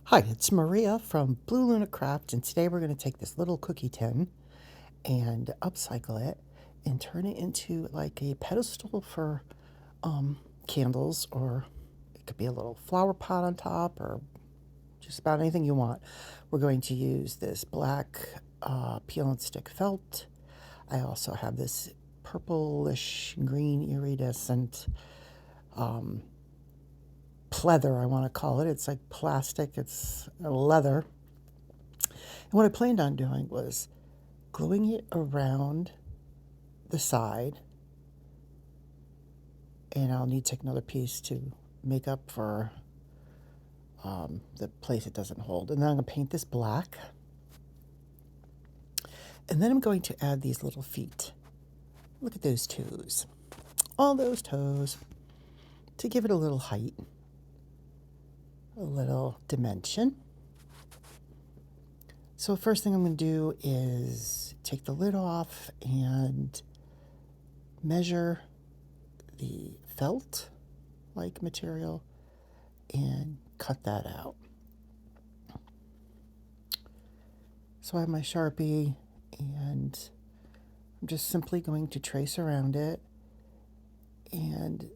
Hi, it's Maria from Blue Luna Craft, and today we're going to take this little cookie tin and upcycle it and turn it into like a pedestal for candles, or it could be a little flower pot on top, or just about anything you want. We're going to use this black peel and stick felt. I also have this purplish green iridescent pleather, I want to call it. It's like plastic, it's leather. And what I planned on doing was gluing it around the side, and I'll need to take another piece to make up for the place it doesn't hold. And then I'm going to paint this black, and then I'm going to add these little feet. Look at those toes. All those toes, to give it a little height, a little dimension. So first thing I'm going to do is take the lid off and measure the felt like material and cut that out. So I have my Sharpie, and I'm just simply going to trace around it, and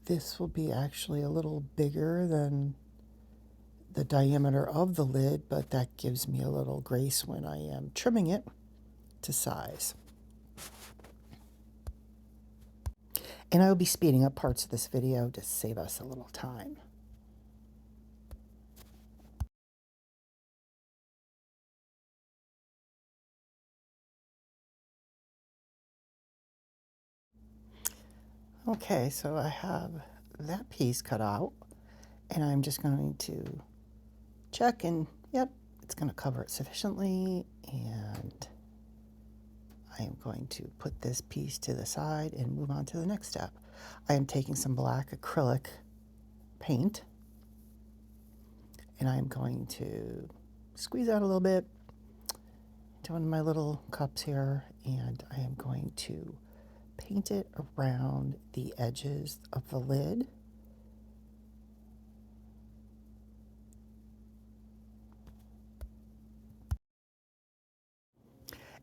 this will be actually a little bigger than the diameter of the lid, but that gives me a little grace when I am trimming it to size. And I will be speeding up parts of this video to save us a little time. Okay, so I have that piece cut out, and I'm just going to check, and yep, it's going to cover it sufficiently, and I am going to put this piece to the side and move on to the next step. I am taking some black acrylic paint, and I am going to squeeze out a little bit into one of my little cups here, and I am going to paint it around the edges of the lid.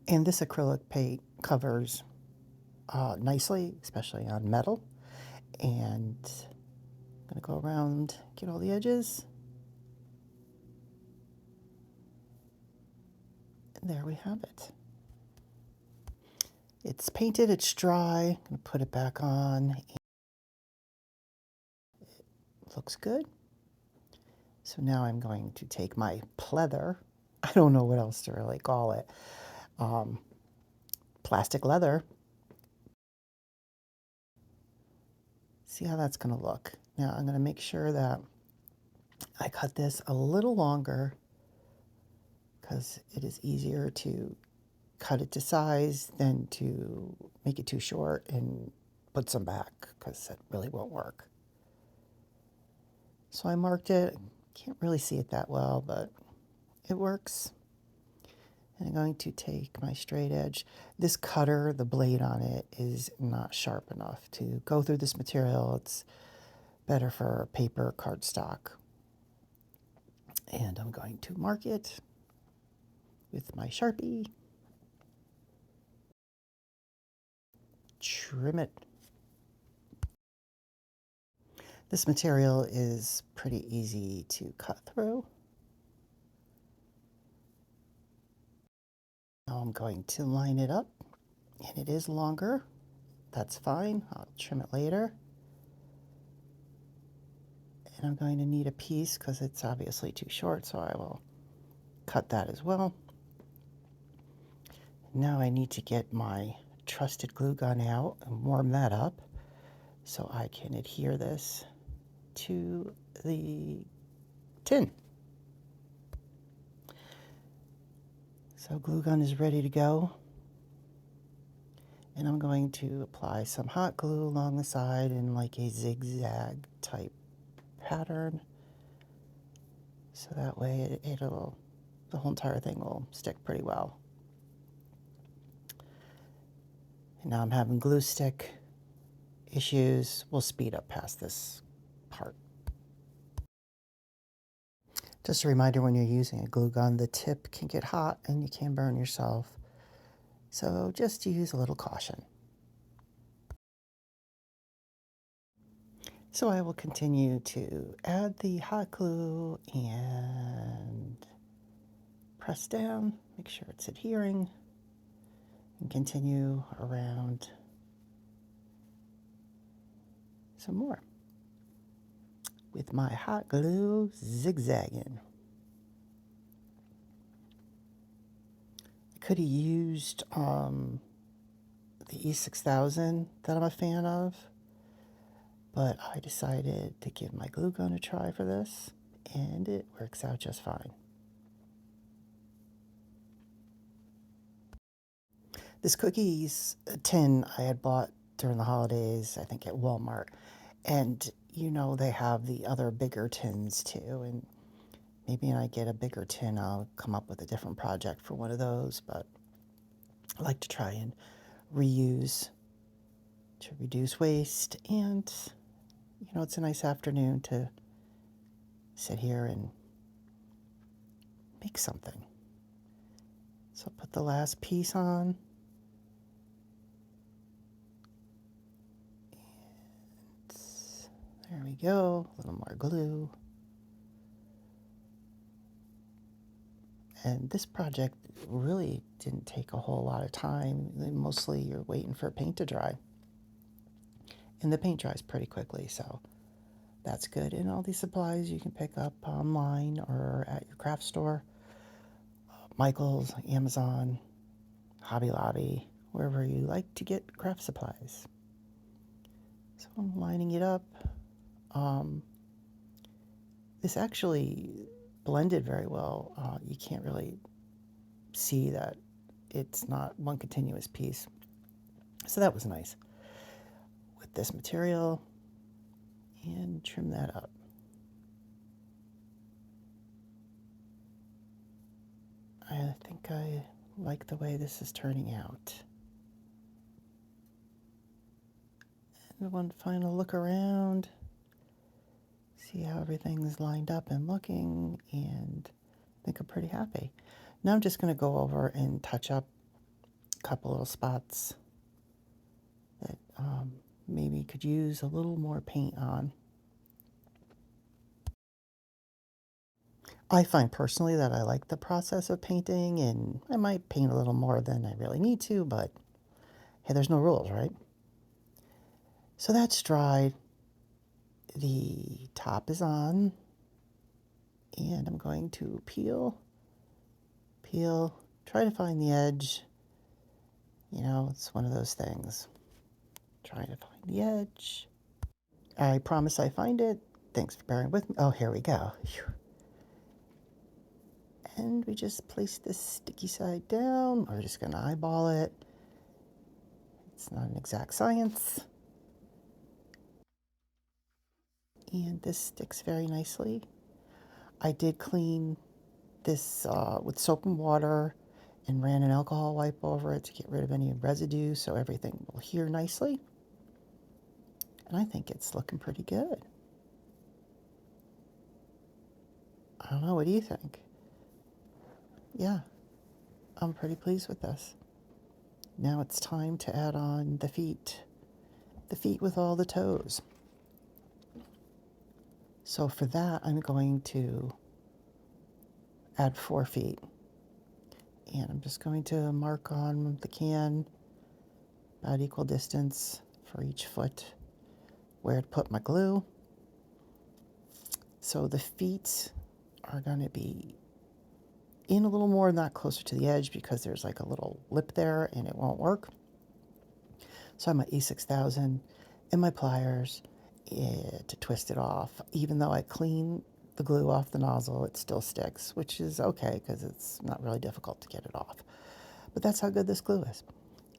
And this acrylic paint covers nicely, especially on metal. And I'm going to go around, get all the edges. And there we have it. It's painted, it's dry. I'm going to put it back on. It looks good. So now I'm going to take my pleather. I don't know what else to really call it. Plastic leather. See how that's going to look. Now I'm going to make sure that I cut this a little longer, because it is easier to cut it to size than to make it too short and put some back, because it really won't work. So I marked it. Can't really see it that well, but it works. And I'm going to take my straight edge. This cutter, the blade on it is not sharp enough to go through this material. It's better for paper cardstock. And I'm going to mark it with my Sharpie. Trim it. This material is pretty easy to cut through. Now I'm going to line it up, and it is longer. That's fine. I'll trim it later. And I'm going to need a piece because it's obviously too short, so I will cut that as well. Now I need to get my trusted glue gun out and warm that up so I can adhere this to the tin. So glue gun is ready to go. And I'm going to apply some hot glue along the side in like a zigzag type pattern. So that way the whole entire thing will stick pretty well. And now I'm having glue stick issues. We'll speed up past this part. Just a reminder, when you're using a glue gun, the tip can get hot and you can burn yourself. So just use a little caution. So I will continue to add the hot glue and press down, make sure it's adhering, and continue around some more with my hot glue zigzagging. I could have used the E6000 that I'm a fan of, but I decided to give my glue gun a try for this, and it works out just fine. This cookies tin I had bought during the holidays, I think at Walmart, and you know they have the other bigger tins too, and maybe when I get a bigger tin I'll come up with a different project for one of those, but I like to try and reuse to reduce waste, and you know, it's a nice afternoon to sit here and make something. So I'll put the last piece on. There we go, a little more glue. And this project really didn't take a whole lot of time. Mostly you're waiting for paint to dry. And the paint dries pretty quickly, so that's good. And all these supplies you can pick up online or at your craft store. Michael's, Amazon, Hobby Lobby, wherever you like to get craft supplies. So I'm lining it up. This actually blended very well. You can't really see that it's not one continuous piece. So that was nice. With this material, and trim that up. I think I like the way this is turning out. And one final look around, see how everything's lined up and looking, and I think I'm pretty happy. Now I'm just going to go over and touch up a couple little spots that maybe could use a little more paint on. I find personally that I like the process of painting, and I might paint a little more than I really need to, but hey, there's no rules, right? So that's dried. The top is on, and I'm going to peel, try to find the edge. You know, it's one of those things. Trying to find the edge. I promise I find it. Thanks for bearing with me. Oh, here we go. And we just place this sticky side down. We're just going to eyeball it. It's not an exact science. And this sticks very nicely. I did clean this with soap and water and ran an alcohol wipe over it to get rid of any residue so everything will adhere nicely. And I think it's looking pretty good. I don't know, what do you think? Yeah, I'm pretty pleased with this. Now it's time to add on the feet with all the toes. So for that, I'm going to add 4 feet. And I'm just going to mark on the can about equal distance for each foot where to put my glue. So the feet are going to be in a little more, not closer to the edge, because there's like a little lip there and it won't work. So I have my E6000 and my pliers to twist it off. Even though I clean the glue off the nozzle, it still sticks, which is okay because it's not really difficult to get it off. But that's how good this glue is.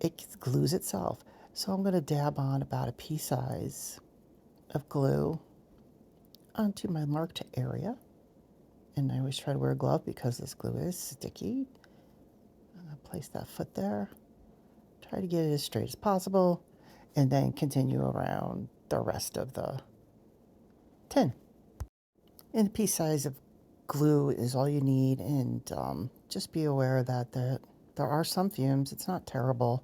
It glues itself. So I'm going to dab on about a pea size of glue onto my marked area. And I always try to wear a glove because this glue is sticky. I'm going to place that foot there. Try to get it as straight as possible. And then continue around the rest of the tin. And a pea size of glue is all you need, and just be aware that there are some fumes. It's not terrible,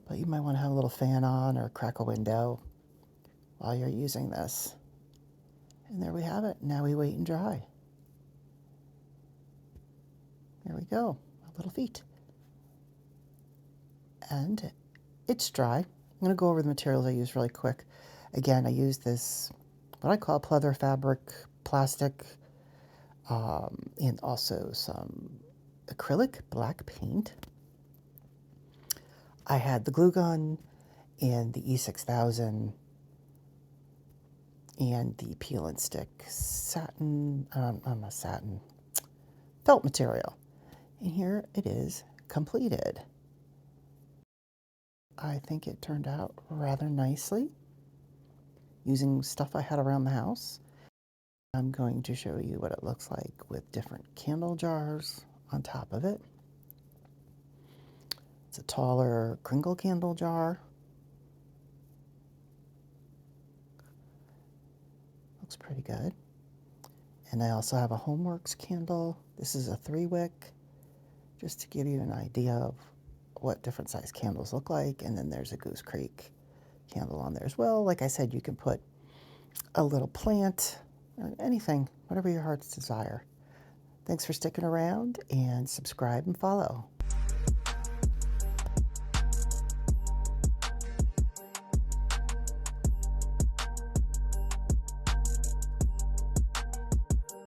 but you might want to have a little fan on or crack a window while you're using this. And there we have it. Now we wait and dry. There we go, our little feet. And it's dry. I'm going to go over the materials I use really quick. Again, I use this, what I call pleather fabric, plastic, and also some acrylic black paint. I had the glue gun and the E6000 and the peel and stick satin, not satin, felt material. And here it is completed. I think it turned out rather nicely using stuff I had around the house. I'm going to show you what it looks like with different candle jars on top of it. It's a taller Kringle candle jar. Looks pretty good. And I also have a Homeworks candle. This is a 3-wick, just to give you an idea of what different size candles look like. And then there's a Goose Creek candle on there as well. Like I said, you can put a little plant or anything, whatever your heart's desire. Thanks for sticking around, and subscribe and follow.